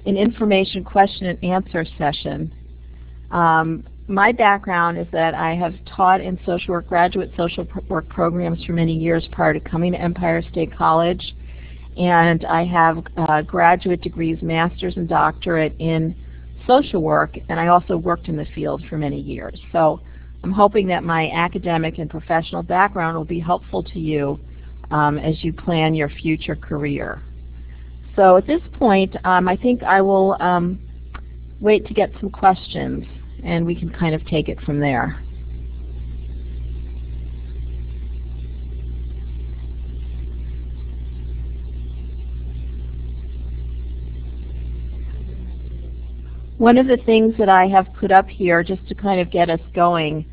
an information question and answer session. My background is that I have taught in social work, graduate social work programs for many years prior to coming to Empire State College, and I have graduate degrees, master's and doctorate in social work, and I also worked in the field for many years. So I'm hoping that my academic and professional background will be helpful to you as you plan your future career. So at this point, I think I will wait to get some questions, and we can kind of take it from there. One of the things that I have put up here just to kind of get us going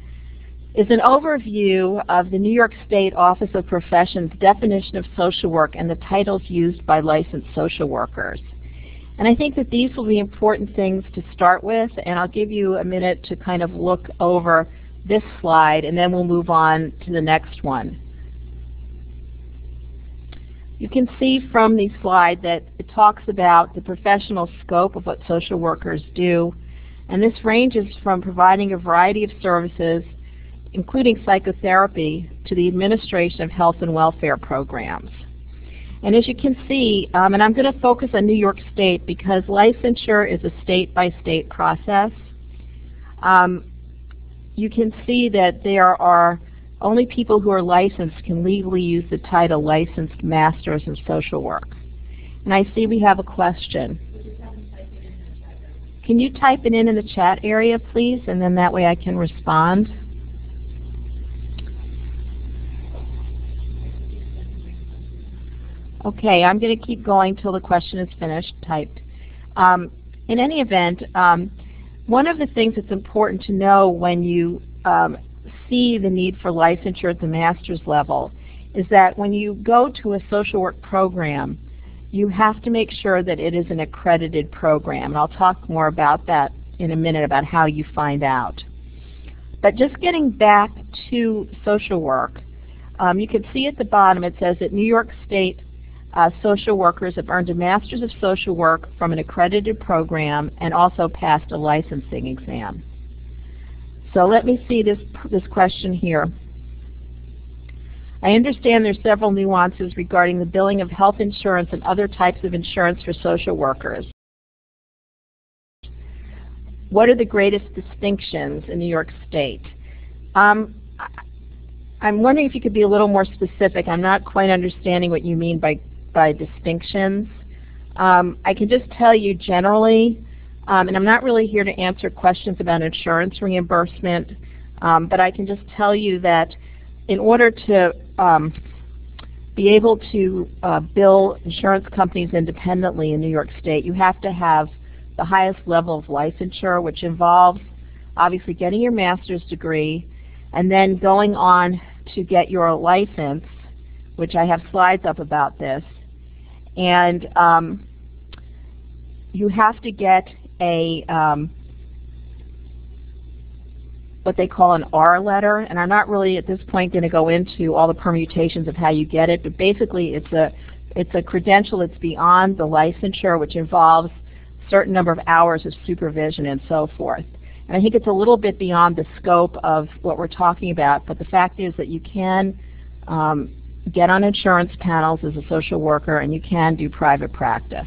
is an overview of the New York State Office of Professions definition of social work and the titles used by licensed social workers. And I think that these will be important things to start with, and I'll give you a minute to kind of look over this slide, and then we'll move on to the next one. You can see from the slide that it talks about the professional scope of what social workers do, and this ranges from providing a variety of services, including psychotherapy, to the administration of health and welfare programs. And as you can see, and I'm going to focus on New York State because licensure is a state-by-state process, you can see that there are only people who are licensed can legally use the title licensed masters of social work. And I see we have a question. Can you type it in the chat area, please, and then that way I can respond? Okay, I'm going to keep going till the question is finished, typed. In any event, one of the things that's important to know when you see the need for licensure at the master's level is that when you go to a social work program, you have to make sure that it is an accredited program. And I'll talk more about that in a minute, about how you find out. But just getting back to social work, you can see at the bottom it says that New York State social workers have earned a Master's of Social Work from an accredited program and also passed a licensing exam. So let me see this question here. I understand there's several nuances regarding the billing of health insurance and other types of insurance for social workers. What are the greatest distinctions in New York State? I'm wondering if you could be a little more specific. I'm not quite understanding what you mean by distinctions. I can just tell you generally, and I'm not really here to answer questions about insurance reimbursement, but I can just tell you that in order to be able to bill insurance companies independently in New York State, you have to have the highest level of licensure, which involves obviously getting your master's degree and then going on to get your license, which I have slides up about this. And you have to get a what they call an R letter, and I'm not really at this point going to go into all the permutations of how you get it, but basically it's a credential that's beyond the licensure, which involves a certain number of hours of supervision and so forth. And I think it's a little bit beyond the scope of what we're talking about, but the fact is that you can get on insurance panels as a social worker, and you can do private practice.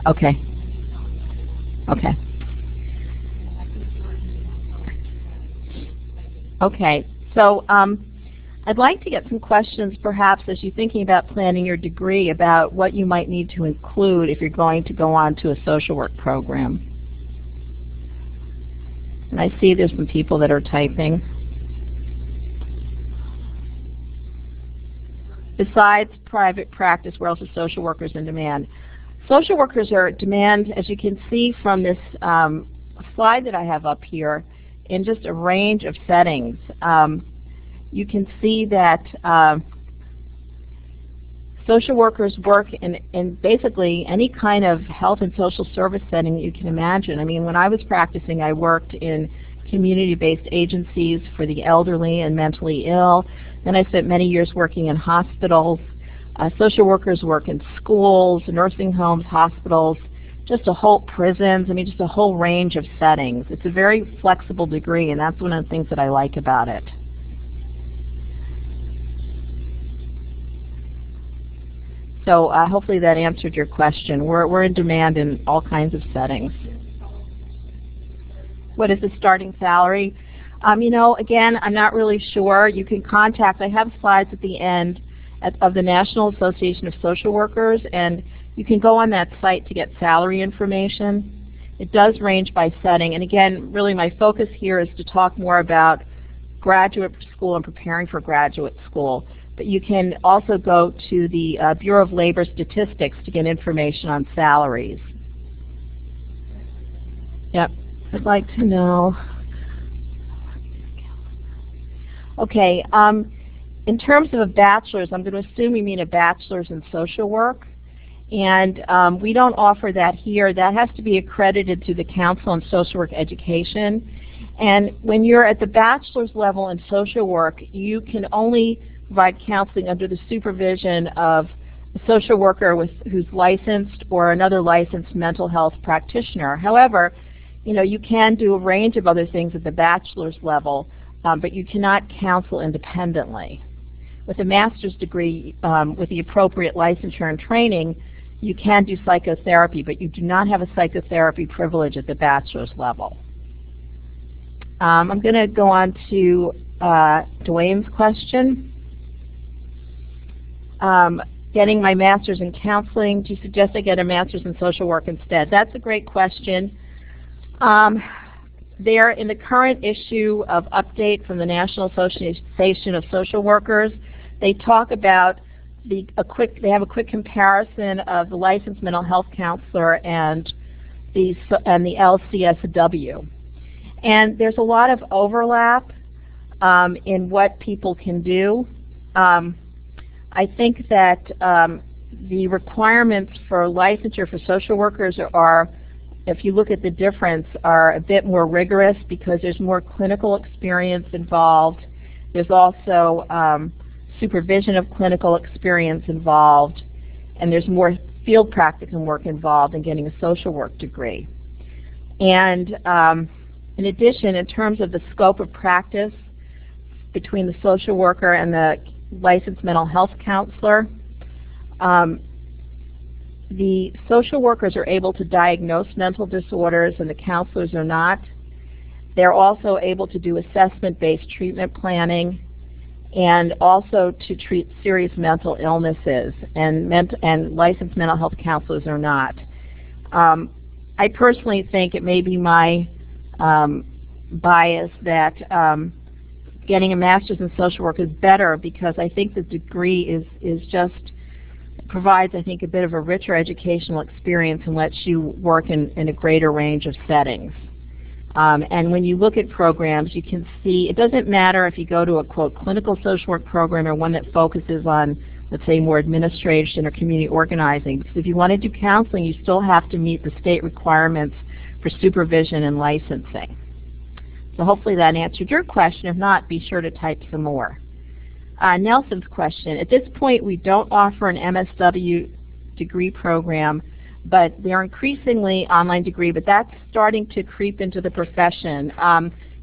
Okay. Okay. Okay. So I'd like to get some questions perhaps as you're thinking about planning your degree about what you might need to include if you're going to go on to a social work program. And I see there's some people that are typing. Besides private practice, where else are social workers in demand? Social workers are in demand, as you can see from this slide that I have up here, in just a range of settings. You can see that social workers work in basically any kind of health and social service setting that you can imagine. I mean, when I was practicing, I worked in community-based agencies for the elderly and mentally ill. Then I spent many years working in hospitals. Social workers work in schools, nursing homes, hospitals, just a whole prisons, I mean just a whole range of settings. It's a very flexible degree, and that's one of the things that I like about it. So hopefully that answered your question. We're in demand in all kinds of settings. What is the starting salary? You know, again, I'm not really sure. You can contact, I have slides at the end of the National Association of Social Workers, and you can go on that site to get salary information. It does range by setting, and again, really my focus here is to talk more about graduate school and preparing for graduate school. But you can also go to the Bureau of Labor Statistics to get information on salaries. Yep, I'd like to know. Okay, in terms of a bachelor's, I'm going to assume you mean a bachelor's in social work. And we don't offer that here. That has to be accredited to the Council on Social Work Education. And when you're at the bachelor's level in social work, you can only provide counseling under the supervision of a social worker who's licensed or another licensed mental health practitioner. However, you know, you can do a range of other things at the bachelor's level, but you cannot counsel independently. With a master's degree, with the appropriate licensure and training, you can do psychotherapy, but you do not have a psychotherapy privilege at the bachelor's level. I'm going to go on to Dwayne's question. Getting my master's in counseling, do you suggest I get a master's in social work instead? That's a great question. There, in the current issue of Update from the National Association of Social Workers, they talk about they have a quick comparison of the licensed mental health counselor and the LCSW. And there's a lot of overlap in what people can do. I think that the requirements for licensure for social workers are, if you look at the difference, are a bit more rigorous because there's more clinical experience involved. There's also supervision of clinical experience involved, and there's more field practicum work involved in getting a social work degree. And in addition, in terms of the scope of practice between the social worker and the licensed mental health counselor, the social workers are able to diagnose mental disorders and the counselors are not. They're also able to do assessment-based treatment planning and also to treat serious mental illnesses, and licensed mental health counselors are not. I personally think it may be my bias that getting a master's in social work is better because I think the degree provides, I think, a bit of a richer educational experience and lets you work in a greater range of settings. And when you look at programs, you can see it doesn't matter if you go to a, quote, clinical social work program or one that focuses on, let's say, more administration or community organizing. Because if you want to do counseling, you still have to meet the state requirements for supervision and licensing. So hopefully that answered your question. If not, be sure to type some more. Nelson's question. At this point, we don't offer an MSW degree program, but they're increasingly online degree, but that's starting to creep into the profession.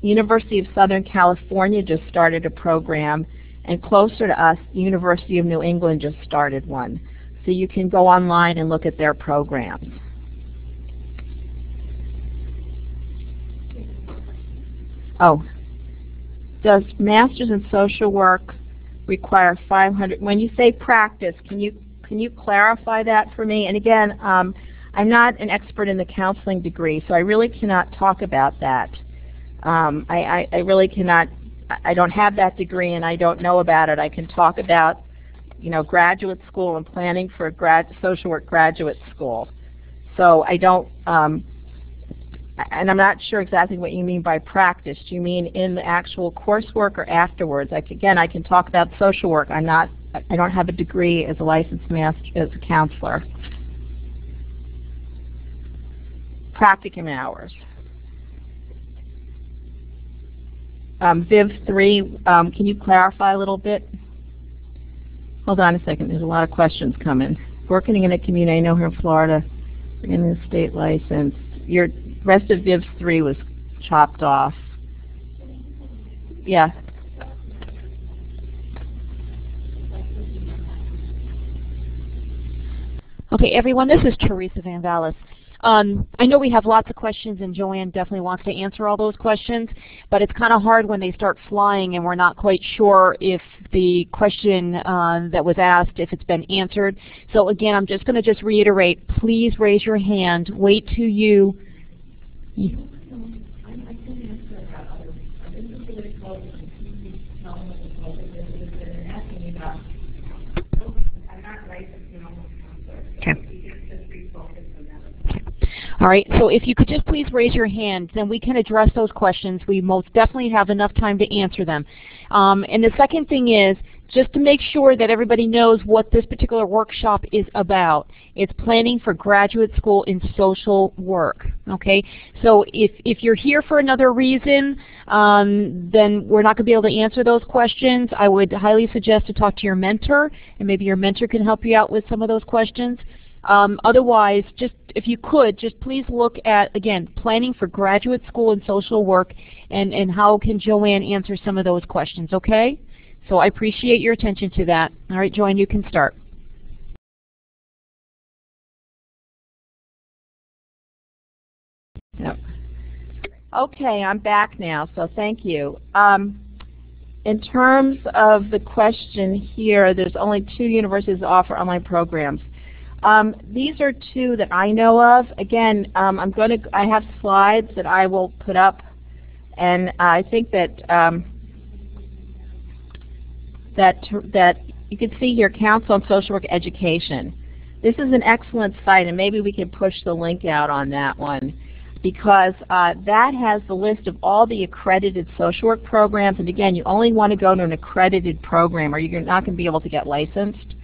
University of Southern California just started a program, and closer to us, University of New England just started one. So you can go online and look at their programs. Oh, does Master's in Social Work require 500? When you say practice, can you clarify that for me? And again, I'm not an expert in the counseling degree, so I really cannot talk about that. I really cannot. I don't have that degree, and I don't know about it. I can talk about, you know, graduate school and planning for a social work graduate school. So I don't. And I'm not sure exactly what you mean by practice. Do you mean in the actual coursework or afterwards? Again, I can talk about social work. I don't have a degree as a licensed master as a counselor. Practicum hours. Viv 3, can you clarify a little bit? Hold on a second. There's a lot of questions coming. Working in a community, I know here in Florida, in the state license. Your rest of Viv 3 was chopped off. Yeah. Okay, everyone, this is Teresa Van Vallis. I know we have lots of questions, and Joanne definitely wants to answer all those questions, but it's kind of hard when they start flying and we're not quite sure if the question that was asked, if it's been answered. So again, I'm just going to reiterate, please raise your hand. Wait till you... Okay. All right, so if you could just please raise your hand, then we can address those questions. We most definitely have enough time to answer them. And the second thing is, just to make sure that everybody knows what this particular workshop is about. It's planning for graduate school in social work, okay? So if you're here for another reason, then we're not going to be able to answer those questions. I would highly suggest to talk to your mentor, and maybe your mentor can help you out with some of those questions. Otherwise, just if you could, just please look at, again, planning for graduate school in social work, and how can Joanne answer some of those questions, okay? So I appreciate your attention to that. All right, Joanne, you can start. Yep. Okay, I'm back now, so thank you. In terms of the question here, there's only 2 universities that offer online programs. These are 2 that I know of. Again, I have slides that I will put up, and I think that that you can see here, Council on Social Work Education. This is an excellent site, and maybe we can push the link out on that one, because that has the list of all the accredited social work programs. And again, you only want to go to an accredited program, or you're not going to be able to get licensed.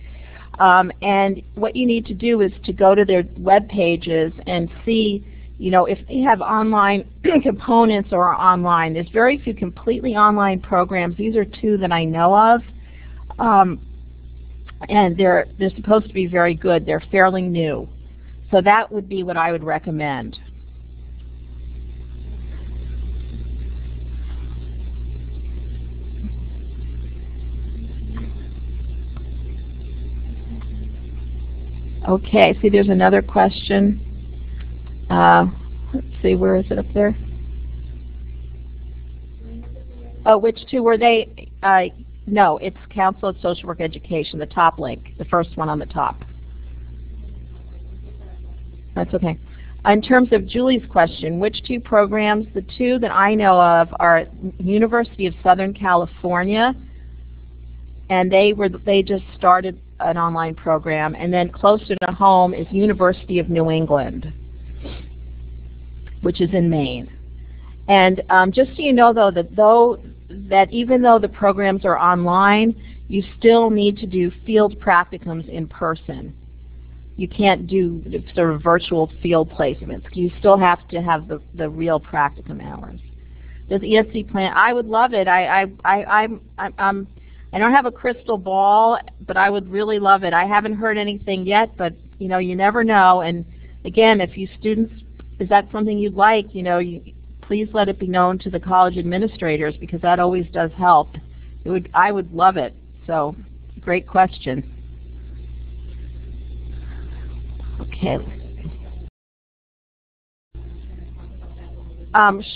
And what you need to do is to go to their web pages and see, you know, if they have online components or are online. There's very few completely online programs. These are 2 that I know of, and they're supposed to be very good. They're fairly new, so that would be what I would recommend. Okay, see there's another question. Let's see, where is it up there? Oh, which 2 were they? No, it's Council of Social Work Education, the top link, the first one on the top. That's okay. In terms of Julie's question, which 2 programs? The 2 that I know of are University of Southern California, and they just started an online program, and then closer to home is University of New England, which is in Maine. And just so you know, though, that even though the programs are online, you still need to do field practicums in person. You can't do sort of virtual field placements. You still have to have the real practicum hours. Does ESC plan? I would love it. I don't have a crystal ball, but I would really love it. I haven't heard anything yet, but you know, you never know. And again, if you students, is that something you'd like? You know, please let it be known to the college administrators, because that always does help. I would love it. So, great question. Okay.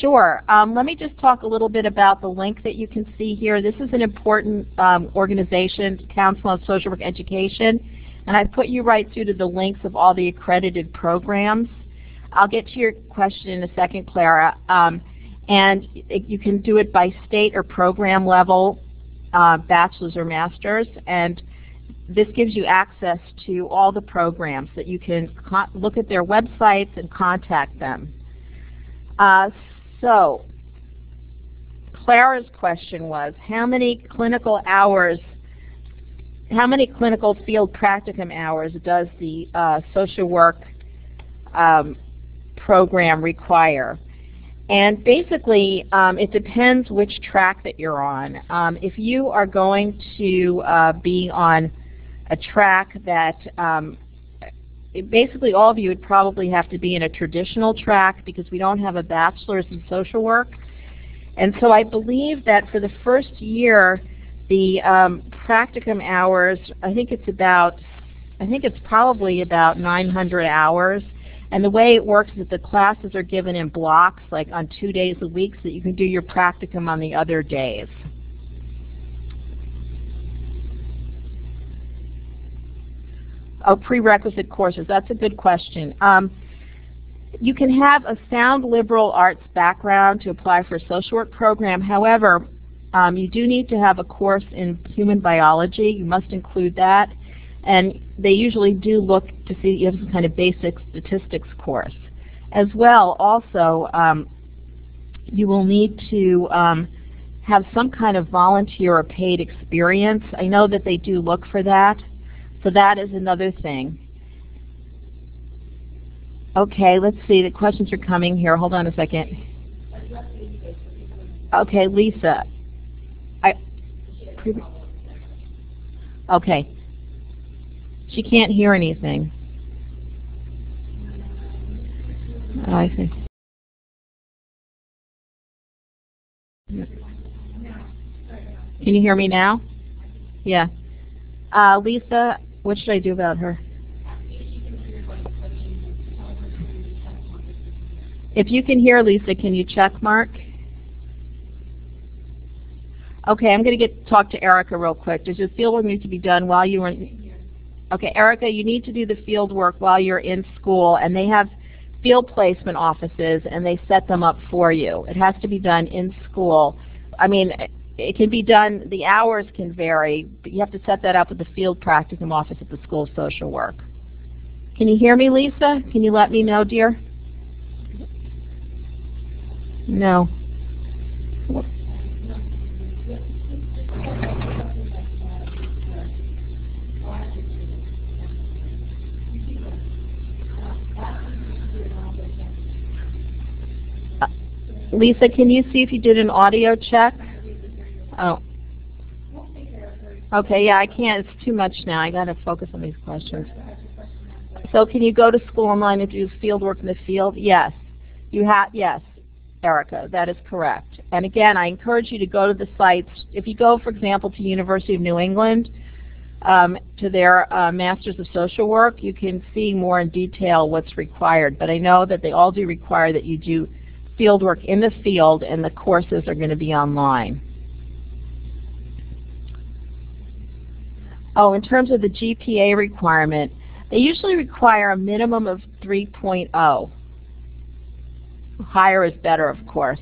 Sure. Let me just talk a little bit about the link that you can see here. This is an important organization, Council on Social Work Education, and I put you right through to the links of all the accredited programs. I'll get to your question in a second, Clara. And you can do it by state or program level, bachelor's or master's, and this gives you access to all the programs that you can look at their websites and contact them. So Clara's question was, how many clinical field practicum hours does the social work program require? And basically, it depends which track that you're on. If you are going to be on a track that basically all of you would probably have to be in a traditional track because we don't have a bachelor's in social work. And so I believe that for the first year, the practicum hours, I think it's probably about 900 hours. And the way it works is that the classes are given in blocks, like on 2 days a week, so that you can do your practicum on the other days. Oh, prerequisite courses. That's a good question. You can have a sound liberal arts background to apply for a social work program. However, you do need to have a course in human biology. You must include that. And they usually do look to see that you have some kind of basic statistics course. As well, also, you will need to have some kind of volunteer or paid experience. I know that they do look for that. So that is another thing. Okay, let's see. The questions are coming here. Hold on a second. Okay, Lisa. Okay. She can't hear anything. Oh, I see. Can you hear me now? Yeah. Lisa, what should I do about her? If you can hear Lisa, can you check mark? Okay, I'm going to talk to Erica real quick. Does your field work need to be done while you were in? Okay, Erica, you need to do the field work while you're in school, and they have field placement offices, and they set them up for you. It has to be done in school. I mean, it can be done, the hours can vary, but you have to set that up with the field practicum office at the School of Social Work. Can you hear me, Lisa? Can you let me know, dear? No. Lisa, can you see if you did an audio check? Oh. Okay, yeah, I can't. It's too much now. I got to focus on these questions. So can you go to School Online and do field work in the field? Yes. You have, yes, Erica, that is correct. And again, I encourage you to go to the sites. If you go, for example, to University of New England, to their Masters of Social Work, you can see more in detail what's required. But I know that they all do require that you do field work in the field, and the courses are going to be online. Oh, in terms of the GPA requirement, they usually require a minimum of 3.0. Higher is better, of course.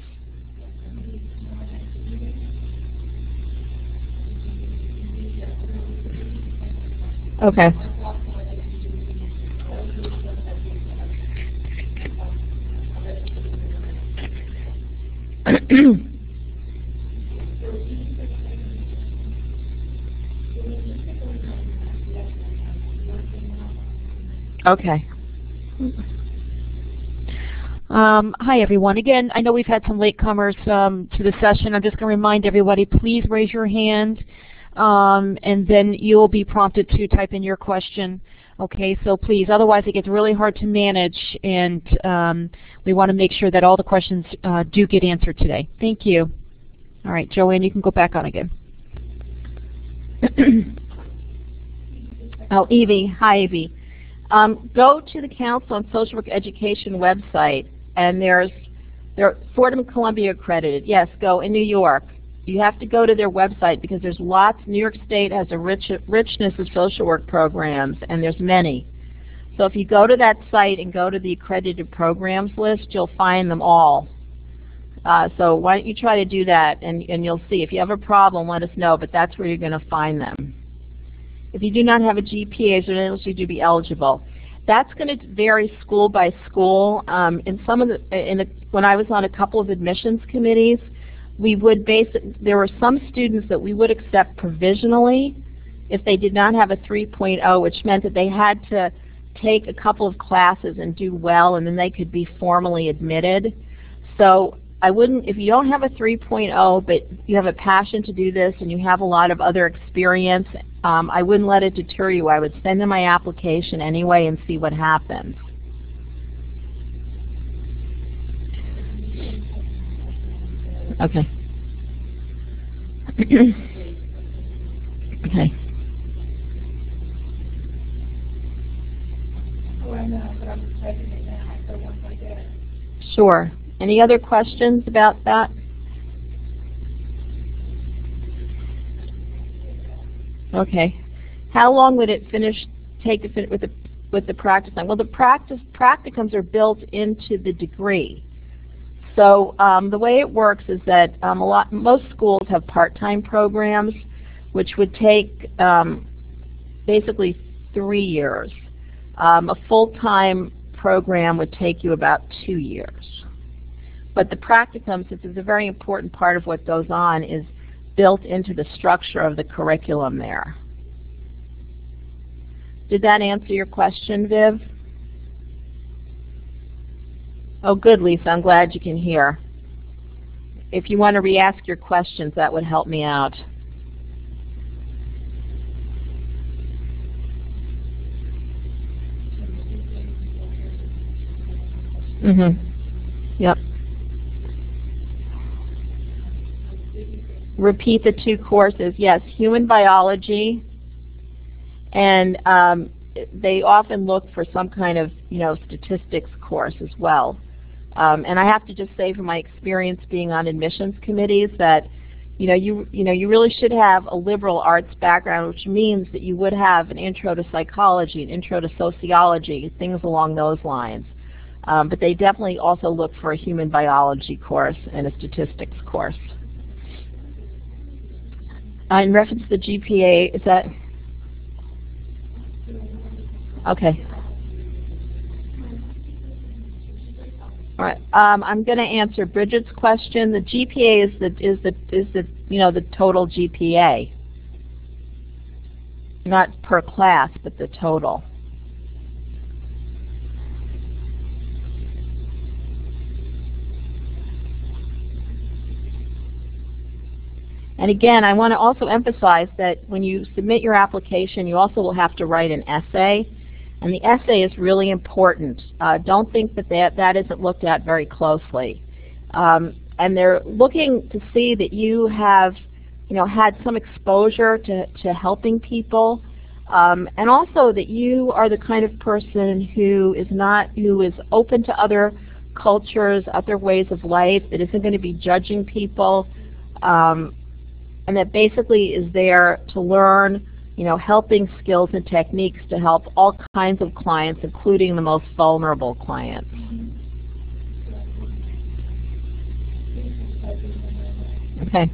Okay. Okay. Hi everyone. Again, I know we've had some latecomers to the session. I'm just going to remind everybody, please raise your hand, and then you'll be prompted to type in your question. Okay, so please, otherwise it gets really hard to manage, and we want to make sure that all the questions do get answered today. Thank you. All right, Joanne, you can go back on again. Oh, Evie. Hi, Evie. Go to the Council on Social Work Education website, and they're Fordham Columbia accredited. Yes, go in New York. You have to go to their website because there's lots. New York State has a richness of social work programs, and there's many. So if you go to that site and go to the accredited programs list, you'll find them all. So why don't you try to do that, and you'll see. If you have a problem, let us know, but that's where you're going to find them. If you do not have a GPA, so it you to be eligible. That's going to vary school by school. In some of when I was on a couple of admissions committees, we would there were some students that we would accept provisionally if they did not have a 3.0, which meant that they had to take a couple of classes and do well, and then they could be formally admitted. So I wouldn't, if you don't have a 3.0, but you have a passion to do this and you have a lot of other experience I wouldn't let it deter you. I would send in my application anyway and see what happens. Okay. Okay. Sure. Any other questions about that? Okay. How long would it take to finish with the practicum? Well, the practicums are built into the degree. So the way it works is that most schools have part-time programs, which would take basically 3 years. A full-time program would take you about 2 years. But the practicum, since it's a very important part of what goes on, is built into the structure of the curriculum there. Did that answer your question, Viv? Oh, good, Lisa. I'm glad you can hear. If you want to re-ask your questions, that would help me out. Yep. Repeat the 2 courses. Yes, human biology, and they often look for some kind of, statistics course as well. And I have to just say, from my experience being on admissions committees, that you really should have a liberal arts background, which means that you would have an intro to psychology, an intro to sociology, things along those lines. But they definitely also look for a human biology course and a statistics course. In reference to the GPA, is that okay? All right. I'm going to answer Bridget's question. The GPA is the total GPA, not per class, but the total. And again, I want to also emphasize that when you submit your application, you also will have to write an essay. And the essay is really important. Don't think that isn't looked at very closely. And they're looking to see that you have, had some exposure to helping people, and also that you are the kind of person who is open to other cultures, other ways of life, that isn't going to be judging people, and that basically is there to learn, helping skills and techniques to help all kinds of clients, including the most vulnerable clients. Okay.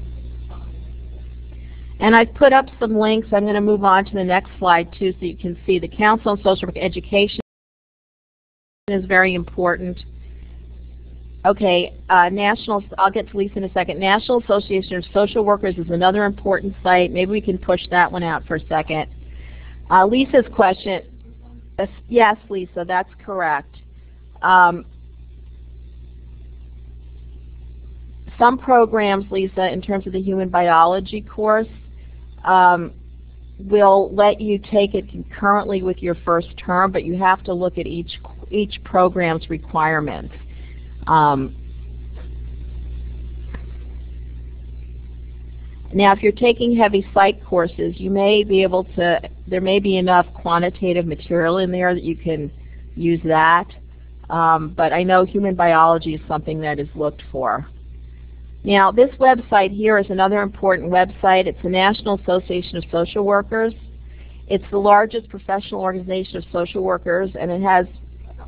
And I've put up some links. I'm going to move on to the next slide, too, so you can see the Council on Social Work Education is very important. Okay, I'll get to Lisa in a second. National Association of Social Workers is another important site. Maybe we can push that one out for a second. Lisa's question, yes, Lisa, that's correct. Some programs, Lisa, in terms of the human biology course, will let you take it concurrently with your first term, but you have to look at each program's requirements. Now, if you're taking heavy psych courses, you may be able to, there may be enough quantitative material in there that you can use that. But I know human biology is something that is looked for. Now, this website here is another important website. It's the National Association of Social Workers. It's the largest professional organization of social workers, and it has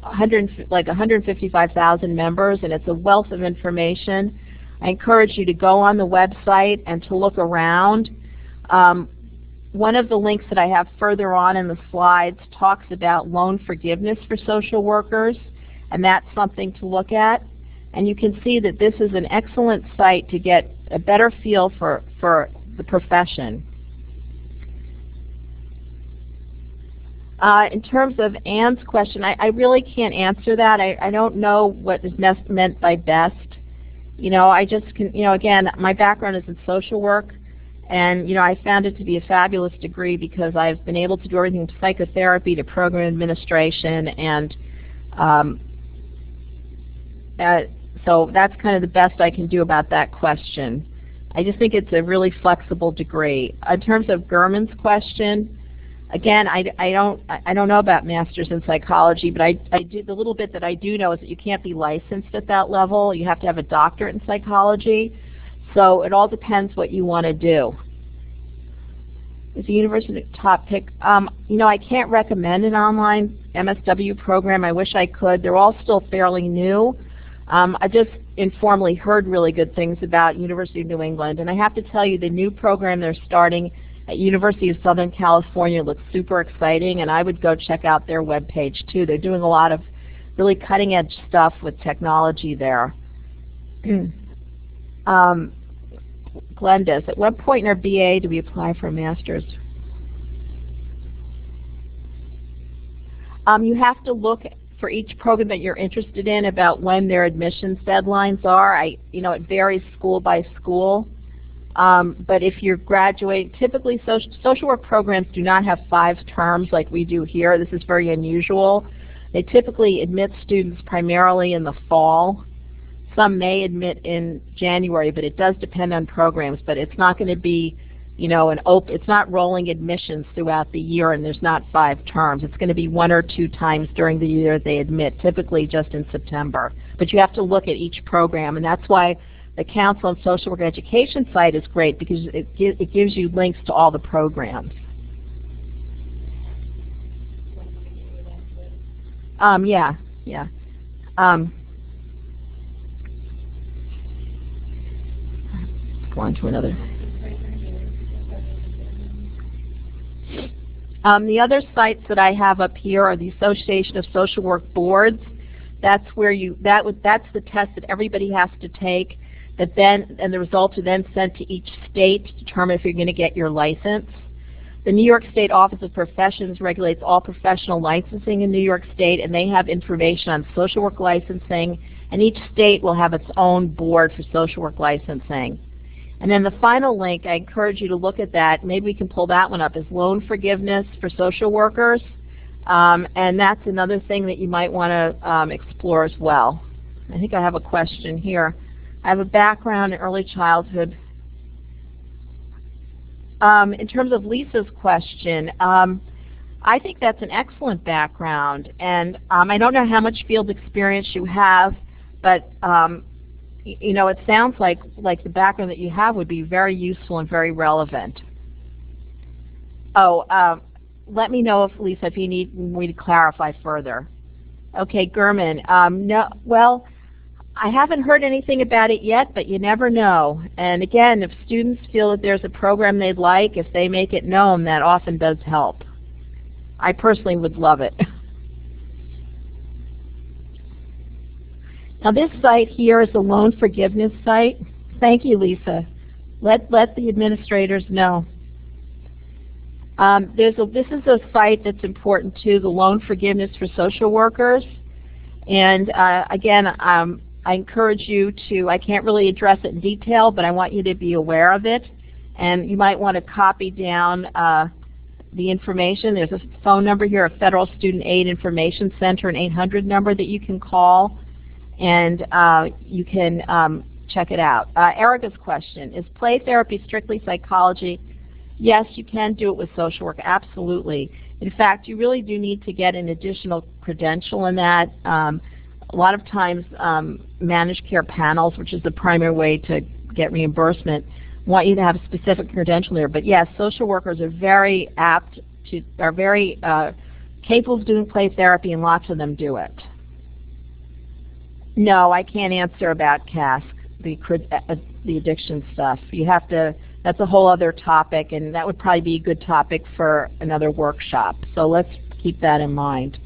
155,000 members, and it's a wealth of information. I encourage you to go on the website and to look around. One of the links that I have further on in the slides talks about loan forgiveness for social workers, and that's something to look at. And you can see that this is an excellent site to get a better feel for the profession. In terms of Ann's question, I really can't answer that. I don't know what is meant by best. I just can, again, my background is in social work, And, you know, I found it to be a fabulous degree because I've been able to do everything from psychotherapy to program administration, and so that's kind of the best I can do about that question. I just think it's a really flexible degree. In terms of Gurman's question, again, I don't know about masters in psychology, but I do, the little bit that I do know is that you can't be licensed at that level. You have to have a doctorate in psychology. So it all depends what you want to do. Is the university top pick? You know, I can't recommend an online MSW program. I wish I could. They're all still fairly new. I just informally heard really good things about University of New England, and I have to tell you, the new program they're starting at University of Southern California looks super exciting, and I would go check out their webpage too. They're doing a lot of really cutting-edge stuff with technology there. Glenda's, at what point in our BA do we apply for a master's? You have to look for each program that you're interested in about when their admissions deadlines are. You know, it varies school by school. But if you're graduating, typically social work programs do not have 5 terms like we do here. This is very unusual. They typically admit students primarily in the fall. Some may admit in January, but it does depend on programs. But it's not going to be, you know, it's not rolling admissions throughout the year, and there's not 5 terms. It's going to be 1 or 2 times during the year they admit, typically just in September. But you have to look at each program, and that's why the Council on Social Work Education site is great, because it gives you links to all the programs. Yeah. Go on to another. The other sites that I have up here are the Association of Social Work Boards. That's where that's the test that everybody has to take. And the results are then sent to each state to determine if you're going to get your license. The New York State Office of Professions regulates all professional licensing in New York State, and they have information on social work licensing, and each state will have its own board for social work licensing. And then the final link, I encourage you to look at that. Maybe we can pull that one up, is loan forgiveness for social workers. And that's another thing that you might want to explore as well. I think I have a question here. I have a background in early childhood. In terms of Lisa's question, I think that's an excellent background. And I don't know how much field experience you have, but you know, it sounds like the background that you have would be very useful and very relevant. Oh, let me know, Lisa, if you need me to clarify further. Okay, Gurman. No, well, I haven't heard anything about it yet, but you never know. And again, if students feel that there's a program they'd like, if they make it known, that often does help. I personally would love it. Now this site here is a loan forgiveness site. Thank you, Lisa. Let the administrators know. This is a site that's important too, the loan forgiveness for social workers. And again, I encourage you to, I can't really address it in detail, but I want you to be aware of it. And you might want to copy down the information. There's a phone number here, a Federal Student Aid Information Center, an 800 number that you can call. And you can check it out. Erica's question, is play therapy strictly psychology? Yes, you can do it with social work, absolutely. In fact, you really do need to get an additional credential in that. A lot of times managed care panels, which is the primary way to get reimbursement, want you to have a specific credential there. But yes, social workers are very capable of doing play therapy, and lots of them do it. No, I can't answer about CASC, the addiction stuff. You have to, that's a whole other topic, and that would probably be a good topic for another workshop. So let's keep that in mind.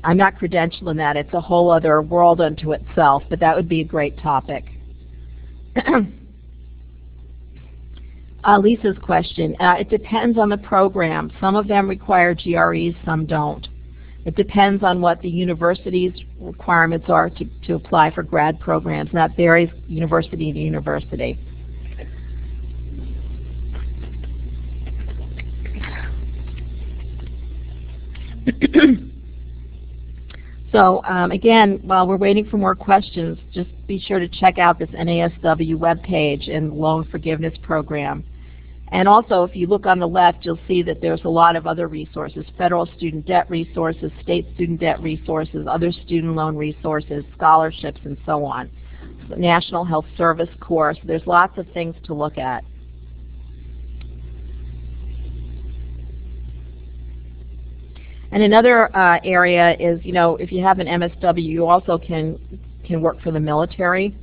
I'm not credentialed in that. It's a whole other world unto itself, but that would be a great topic. Lisa's question, it depends on the program. Some of them require GREs, some don't. It depends on what the university's requirements are to apply for grad programs, and that varies university to university. So again, while we're waiting for more questions, just be sure to check out this NASW webpage and loan forgiveness program. And also, if you look on the left, you'll see that there's a lot of other resources: federal student debt resources, state student debt resources, other student loan resources, scholarships, and so on. So National Health Service course. There's lots of things to look at. And another area is, if you have an MSW, you also can work for the military,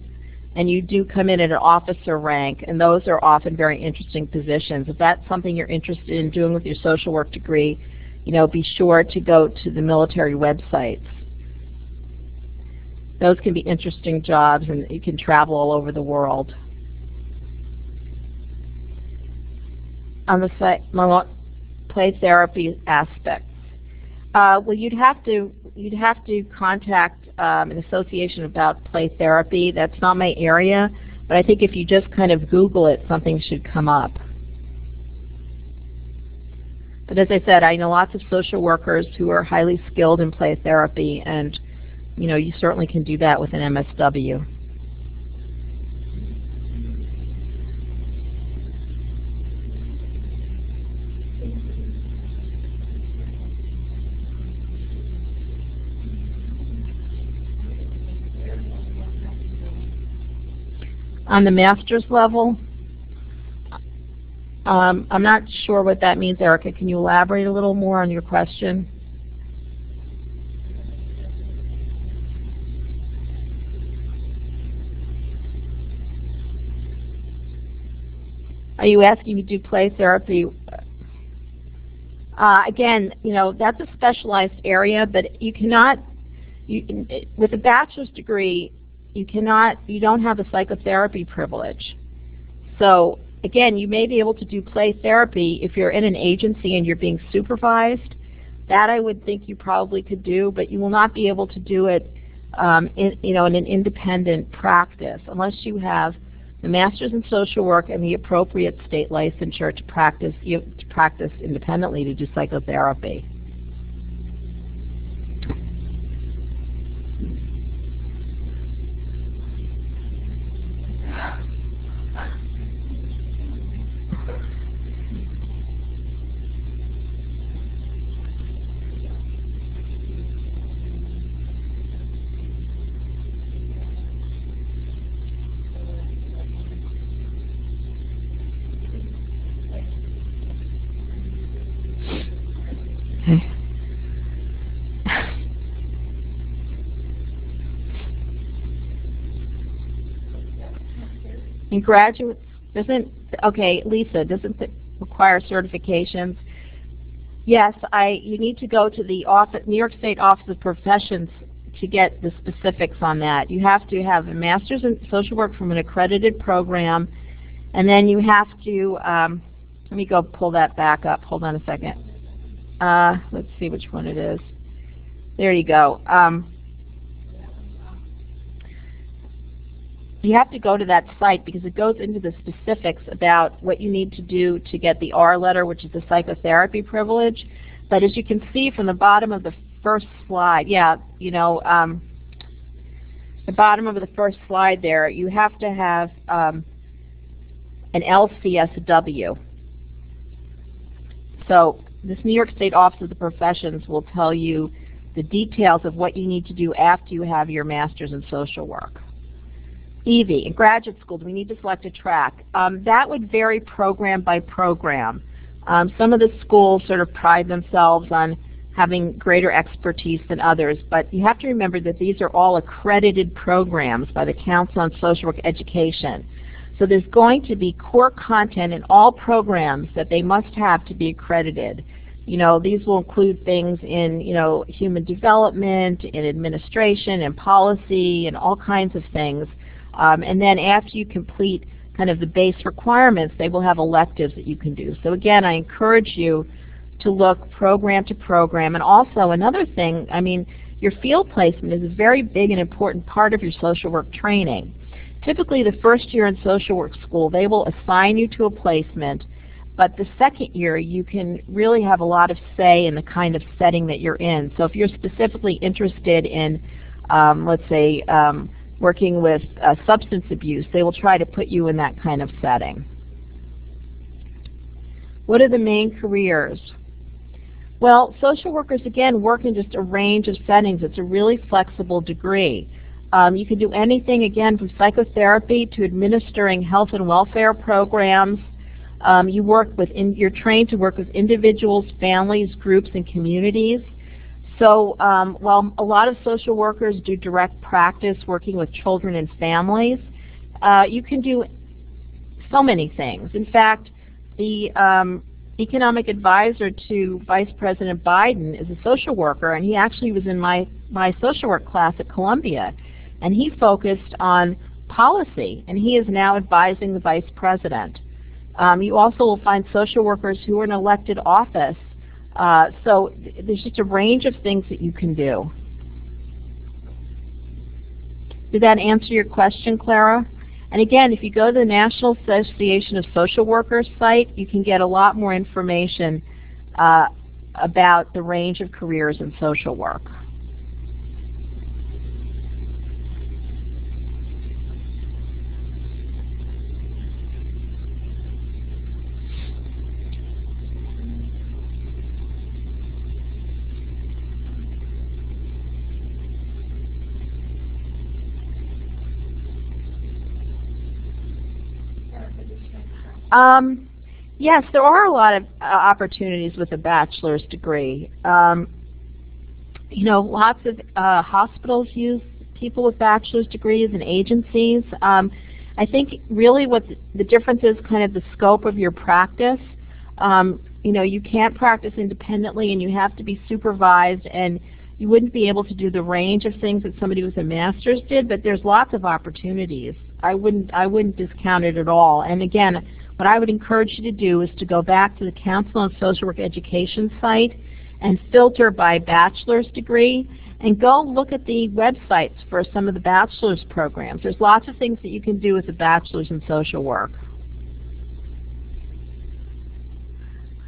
and you do come in at an officer rank, and those are often very interesting positions. If that's something you're interested in doing with your social work degree, be sure to go to the military websites. Those can be interesting jobs, and you can travel all over the world. On the site, play therapy aspects. Well, you'd have to contact an association about play therapy. That's not my area, but I think if you just kind of Google it, something should come up. But as I said, I know lots of social workers who are highly skilled in play therapy, and you certainly can do that with an MSW. On the master's level, I'm not sure what that means, Erica. Can you elaborate a little more on your question? Are you asking me to do play therapy? Again, that's a specialized area, but you cannot, with a bachelor's degree, you don't have a psychotherapy privilege. So again, you may be able to do play therapy if you're in an agency and you're being supervised. That I would think you probably could do, but you will not be able to do it in an independent practice unless you have the master's in social work and the appropriate state licensure to practice independently to do psychotherapy. And graduates, Lisa, doesn't it require certifications? Yes, you need to go to the New York State Office of Professions to get the specifics on that. You have to have a master's in social work from an accredited program, and then you have to, let me go pull that back up. Hold on a second. Let's see which one it is. There you go. You have to go to that site because it goes into the specifics about what you need to do to get the R letter, which is the psychotherapy privilege. But as you can see from the bottom of the first slide, the bottom of the first slide there, you have to have an LCSW. So this New York State Office of the Professions will tell you the details of what you need to do after you have your master's in social work. EV, in graduate school, do we need to select a track? That would vary program by program. Some of the schools sort of pride themselves on having greater expertise than others, but you have to remember that these are all accredited programs by the Council on Social Work Education. So there's going to be core content in all programs that they must have to be accredited. These will include things in, human development, in administration, and policy, and all kinds of things. And then after you complete kind of the base requirements, they will have electives that you can do. So again, I encourage you to look program to program. And also another thing, your field placement is a very big and important part of your social work training. Typically the first year in social work school, they will assign you to a placement, But the second year, you can really have a lot of say in the kind of setting that you're in. So if you're specifically interested in, let's say, working with substance abuse, they will try to put you in that kind of setting. What are the main careers? Well, social workers, again, work in just a range of settings. It's a really flexible degree. You can do anything, again, from psychotherapy to administering health and welfare programs. You're trained to work with individuals, families, groups, and communities. So while a lot of social workers do direct practice working with children and families, you can do so many things. In fact, the economic advisor to Vice President Biden is a social worker, and he actually was in my social work class at Columbia, and he focused on policy, and he is now advising the Vice President. You also will find social workers who are in elected office. So there's just a range of things that you can do. Did that answer your question, Clara? And again, if you go to the National Association of Social Workers site, you can get a lot more information about the range of careers in social work. Yes, there are a lot of opportunities with a bachelor's degree. You know, lots of hospitals use people with bachelor's degrees and agencies. I think really what the difference is kind of the scope of your practice. You know, you can't practice independently and you have to be supervised, and you wouldn't be able to do the range of things that somebody with a master's did, but there's lots of opportunities. I wouldn't discount it at all. And again, what I would encourage you to do is to go back to the Council on Social Work Education site and filter by bachelor's degree, and go look at the websites for some of the bachelor's programs. There's lots of things that you can do with a bachelor's in social work.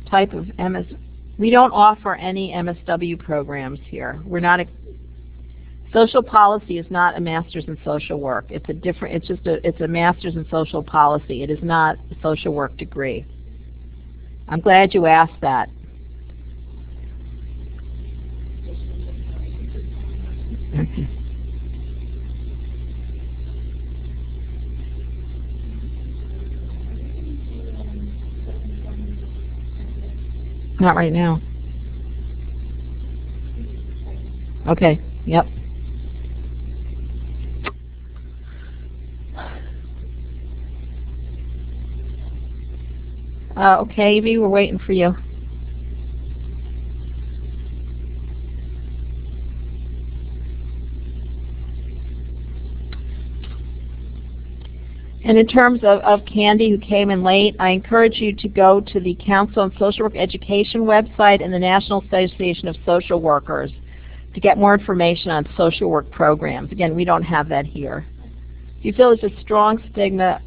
Type of MS. We don't offer any MSW programs here. We're not social policy is not a master's in social work. It's a different. It's a master's in social policy. It is not a social work degree. I'm glad you asked that. Okay. Not right now. Okay. Yep. Okay, Evie, we're waiting for you. And in terms of Candy, who came in late, I encourage you to go to the Council on Social Work Education website and the National Association of Social Workers to get more information on social work programs. Again, we don't have that here. Do you feel there's a strong stigma?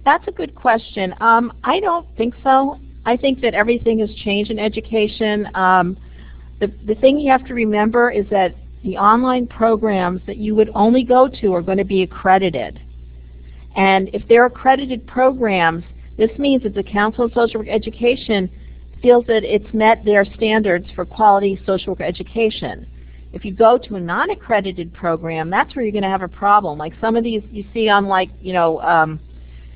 That's a good question. I don't think so. I think that everything has changed in education. The thing you have to remember is that the online programs that you would only go to are going to be accredited. And if they're accredited programs, this means that the Council on Social Work Education feels that it's met their standards for quality social work education. If you go to a non-accredited program, that's where you're going to have a problem. Like some of these you see on, like, you know,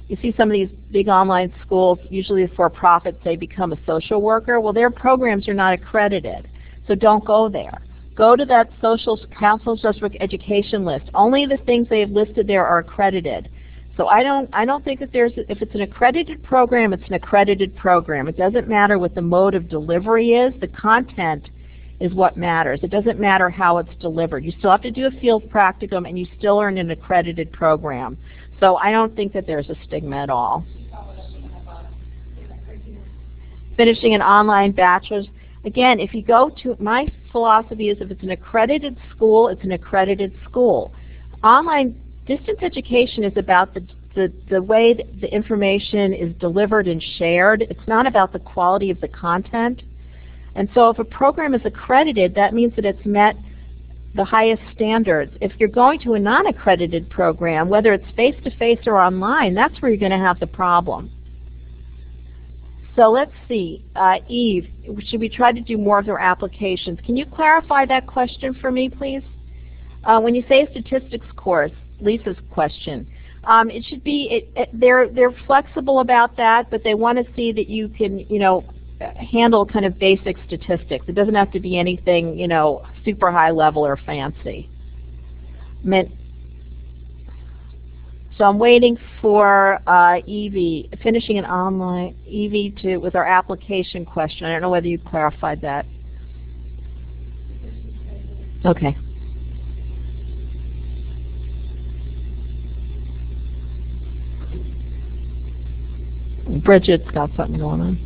you see some of these big online schools, usually for-profits, they become a social worker. Well, their programs are not accredited, so don't go there. Go to that Council on Social Work Education list. Only the things they have listed there are accredited. So I don't think that if it's an accredited program, it's an accredited program. It doesn't matter what the mode of delivery is. The content is what matters. It doesn't matter how it's delivered. You still have to do a field practicum, and you still earn an accredited program. So I don't think that there's a stigma at all. Finishing an online bachelor's. Again, if you go to, my philosophy is if it's an accredited school, it's an accredited school. Online distance education is about the the way that the information is delivered and shared. It's not about the quality of the content. And so if a program is accredited, that means that it's met the highest standards. If you're going to a non-accredited program, whether it's face-to-face or online, that's where you're going to have the problem. So let's see, Eve, should we try to do more of their applications? Can you clarify that question for me, please? When you say a statistics course, Lisa's question, it should be, they're flexible about that, but they want to see that you can, handle kind of basic statistics. It doesn't have to be anything, super high level or fancy. So I'm waiting for Evie, finishing an online, Evie with our application question. I don't know whether you clarified that. Okay. Bridget's got something going on.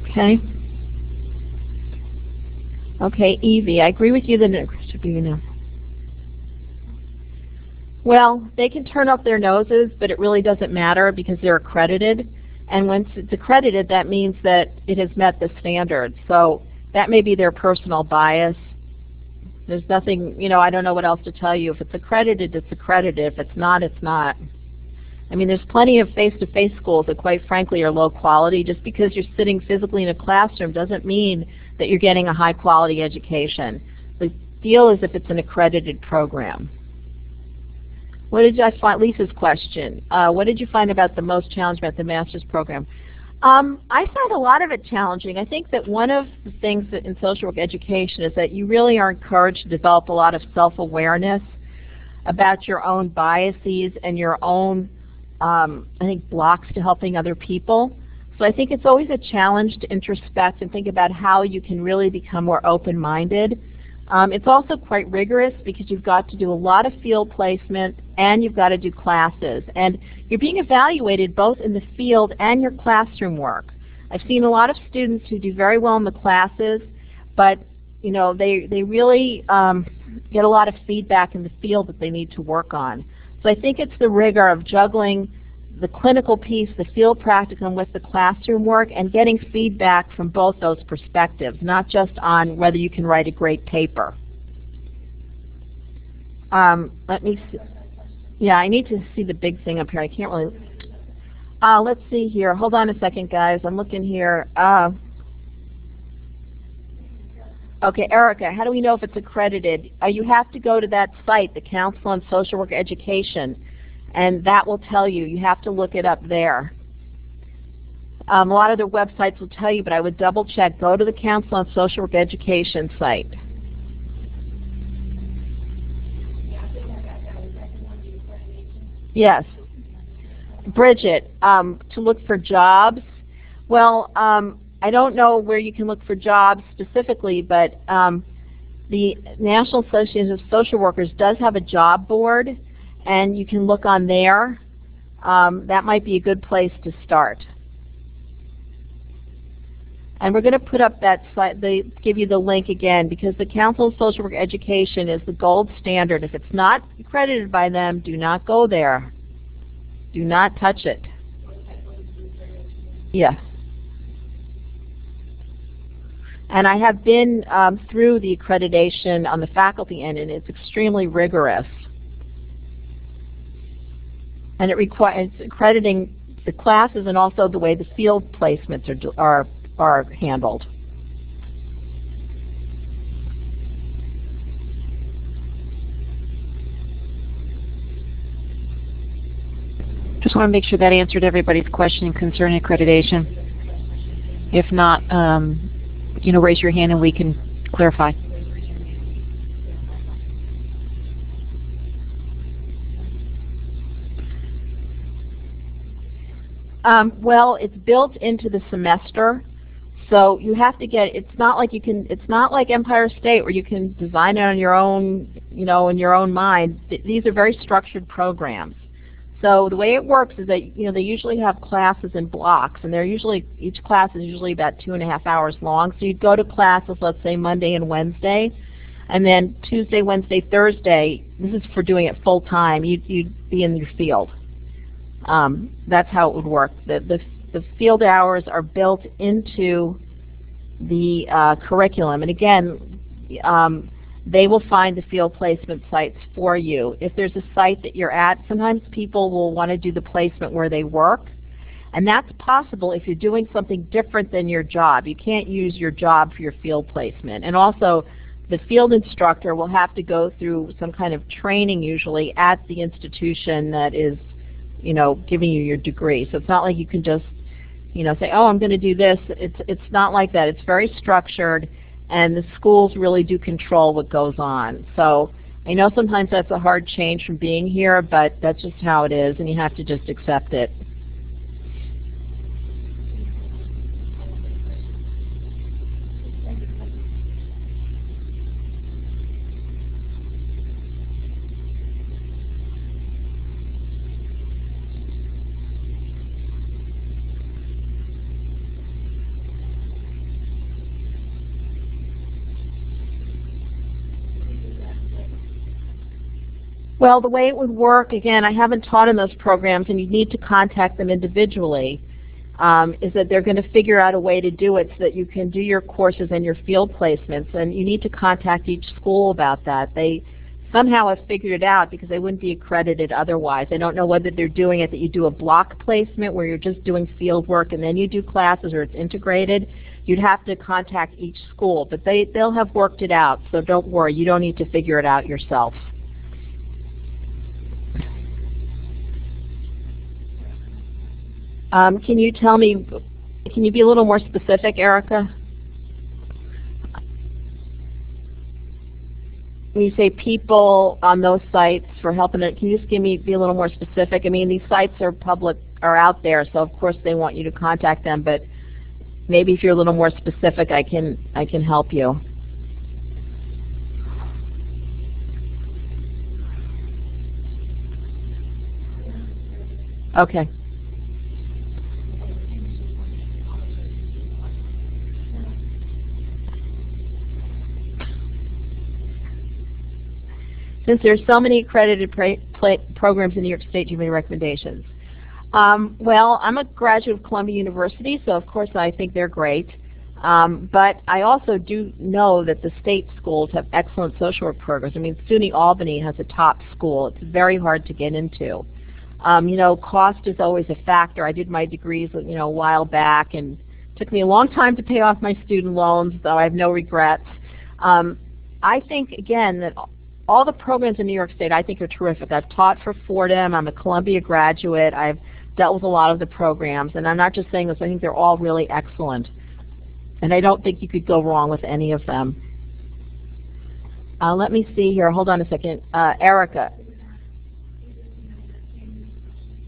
Okay. Okay, Evie, I agree with you that it should be Well, they can turn up their noses, but it really doesn't matter because they're accredited. And once it's accredited, that means that it has met the standards. So that may be their personal bias. There's nothing, I don't know what else to tell you. If it's accredited, it's accredited. If it's not, it's not. I mean, there's plenty of face-to-face schools that, quite frankly, are low quality. Just because you're sitting physically in a classroom doesn't mean that you're getting a high-quality education. The deal is if it's an accredited program. What did I find? Lisa's question. What did you find about the most challenging about the master's program? I find a lot of it challenging. I think that one of the things that in social work education is that you really are encouraged to develop a lot of self-awareness about your own biases and your own, I think, blocks to helping other people. So I think it's always a challenge to introspect and think about how you can really become more open-minded. It's also quite rigorous because you've got to do a lot of field placement and you've got to do classes. And you're being evaluated both in the field and your classroom work. I've seen a lot of students who do very well in the classes, but they really get a lot of feedback in the field that they need to work on. So I think it's the rigor of juggling the clinical piece, the field practicum with the classroom work, and getting feedback from both those perspectives, not just on whether you can write a great paper. Let me see. Yeah, I need to see the big thing up here. I can't really. Let's see here. Hold on a second, guys. I'm looking here. Okay, Erica, how do we know if it's accredited? You have to go to that site, the Council on Social Work Education, and that will tell you. You have to look it up there. A lot of their websites will tell you, but I would double check. Go to the Council on Social Work Education site. Yes. Bridget, to look for jobs. Well, I don't know where you can look for jobs specifically, but the National Association of Social Workers does have a job board, and you can look on there. That might be a good place to start. And we're going to put up that slide, give you the link again, because the Council of Social Work Education is the gold standard. If it's not accredited by them, do not go there. Do not touch it. Yes. And I have been through the accreditation on the faculty end, and it's extremely rigorous. And it requires accrediting the classes and also the way the field placements are handled. Just want to make sure that answered everybody's question concerning accreditation. If not, raise your hand and we can clarify. Well, it's built into the semester, So you have to get, it's not like Empire State where you can design it on your own, in your own mind. These are very structured programs. So the way it works is that, they usually have classes in blocks, and each class is usually about 2.5 hours long. So you'd go to classes, let's say Monday and Wednesday, and then Tuesday, Wednesday, Thursday, this is for doing it full time, you'd be in your field. That's how it would work. The field hours are built into the curriculum, and again, they will find the field placement sites for you. If there's a site that you're at, sometimes people will want to do the placement where they work, and that's possible if you're doing something different than your job. You can't use your job for your field placement. And also, the field instructor will have to go through some kind of training usually at the institution that is, giving you your degree. So it's not like you can just, say, oh, I'm going to do this. It's not like that. It's very structured, and the schools really do control what goes on. So I know sometimes that's a hard change from being here, but that's just how it is, and you have to just accept it. Well, the way it would work, again, I haven't taught in those programs, and you need to contact them individually, is that they're going to figure out a way to do it so that you can do your courses and your field placements, and you need to contact each school about that. They somehow have figured it out because they wouldn't be accredited otherwise. I don't know whether they're doing it that you do a block placement where you're just doing field work and then you do classes, or it's integrated. You'd have to contact each school, but they'll have worked it out, so don't worry. You don't need to figure it out yourself. Can you tell me, can you be a little more specific, Erica? When you say people on those sites for helping it, can you just be a little more specific? I mean, these sites are out there, so of course they want you to contact them, but maybe if you're a little more specific, I can help you. Okay. Since there's so many accredited programs in New York State, do you have any recommendations? Well, I'm a graduate of Columbia University, so of course I think they're great. But I also do know that the state schools have excellent social work programs. I mean, SUNY Albany has a top school. It's very hard to get into. Cost is always a factor. I did my degrees, a while back, and it took me a long time to pay off my student loans, though I have no regrets. I think, again, that all the programs in New York State I think are terrific. I've taught for Fordham. I'm a Columbia graduate. I've dealt with a lot of the programs, and I'm not just saying this. I think they're all really excellent, and I don't think you could go wrong with any of them. Let me see here. Hold on a second. Erica.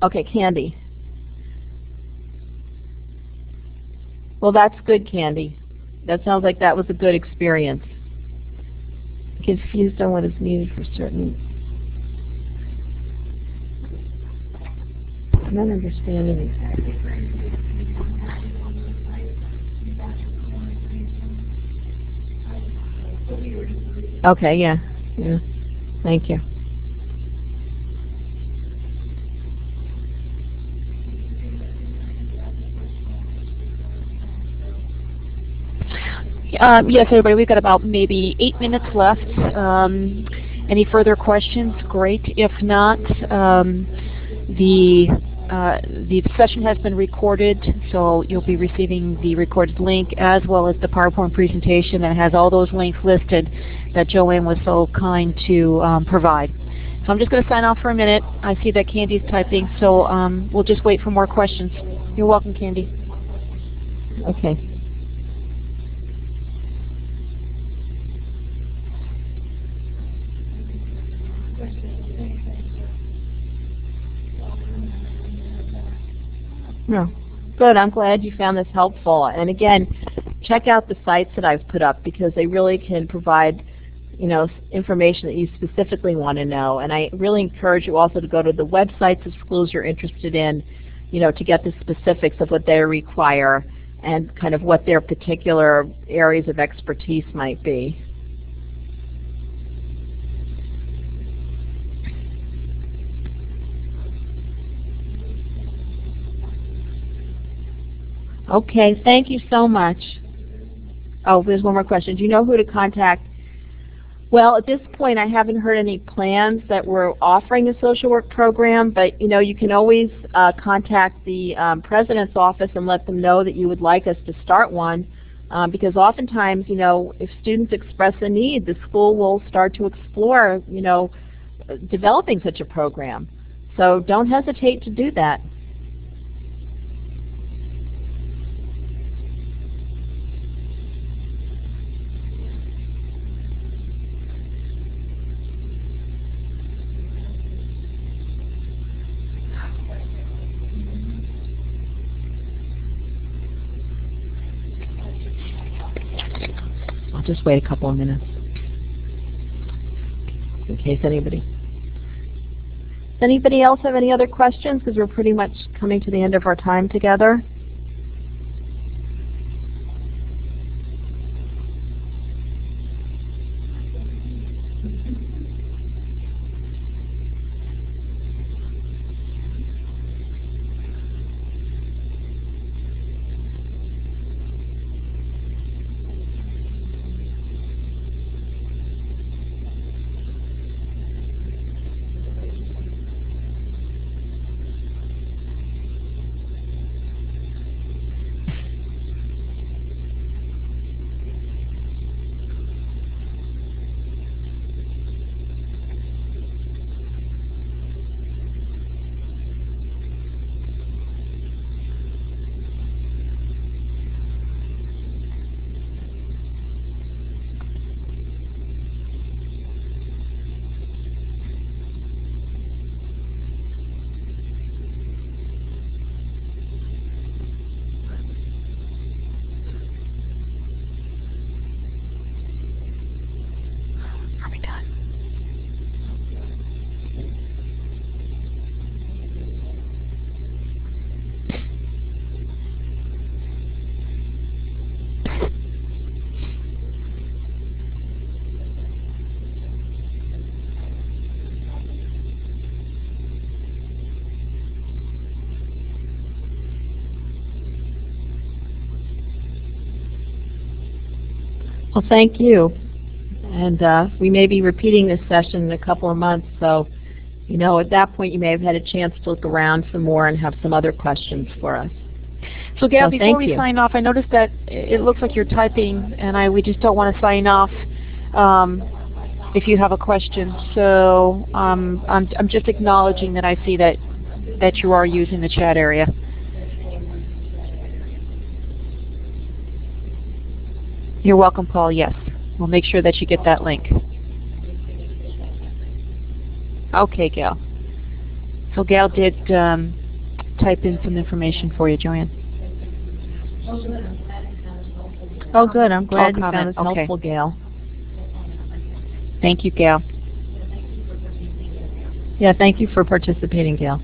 Okay, Candy. Well, that's good, Candy. That sounds like that was a good experience. Confused on what is needed for certain. I'm not understanding exactly. Okay, yeah. Thank you. Yes, everybody, we've got about maybe 8 minutes left. Any further questions? Great. If not, the session has been recorded, so you'll be receiving the recorded link as well as the PowerPoint presentation that has all those links listed that Joanne was so kind to provide. So I'm just going to sign off for a minute. I see that Candy's typing, so we'll just wait for more questions. You're welcome, Candy. Okay. No. Good. I'm glad you found this helpful. And again, check out the sites that I've put up because they really can provide information that you specifically want to know. And I really encourage you also to go to the websites of schools you're interested in, to get the specifics of what they require and kind of what their particular areas of expertise might be. Okay, thank you so much. Oh, there's one more question. Do you know who to contact? Well, at this point, I haven't heard any plans that we're offering a social work program, but you can always contact the president's office and let them know that you would like us to start one, because oftentimes, if students express a need, the school will start to explore, developing such a program. So don't hesitate to do that. Just wait a couple of minutes in case anybody. Does anybody else have any other questions? Because we're pretty much coming to the end of our time together. Well, thank you. And we may be repeating this session in a couple of months, so at that point you may have had a chance to look around some more and have some other questions for us. So Gail, before we sign off, I noticed that it looks like you're typing, and we just don't want to sign off if you have a question. So I'm just acknowledging that I see that you are using the chat area. You're welcome, Paul. Yes. We'll make sure that you get that link. Okay, Gail. So Gail did type in some information for you, Joanne. Oh, good. I'm glad you found this helpful, Gail. Thank you, Gail. Yeah, thank you for participating, Gail.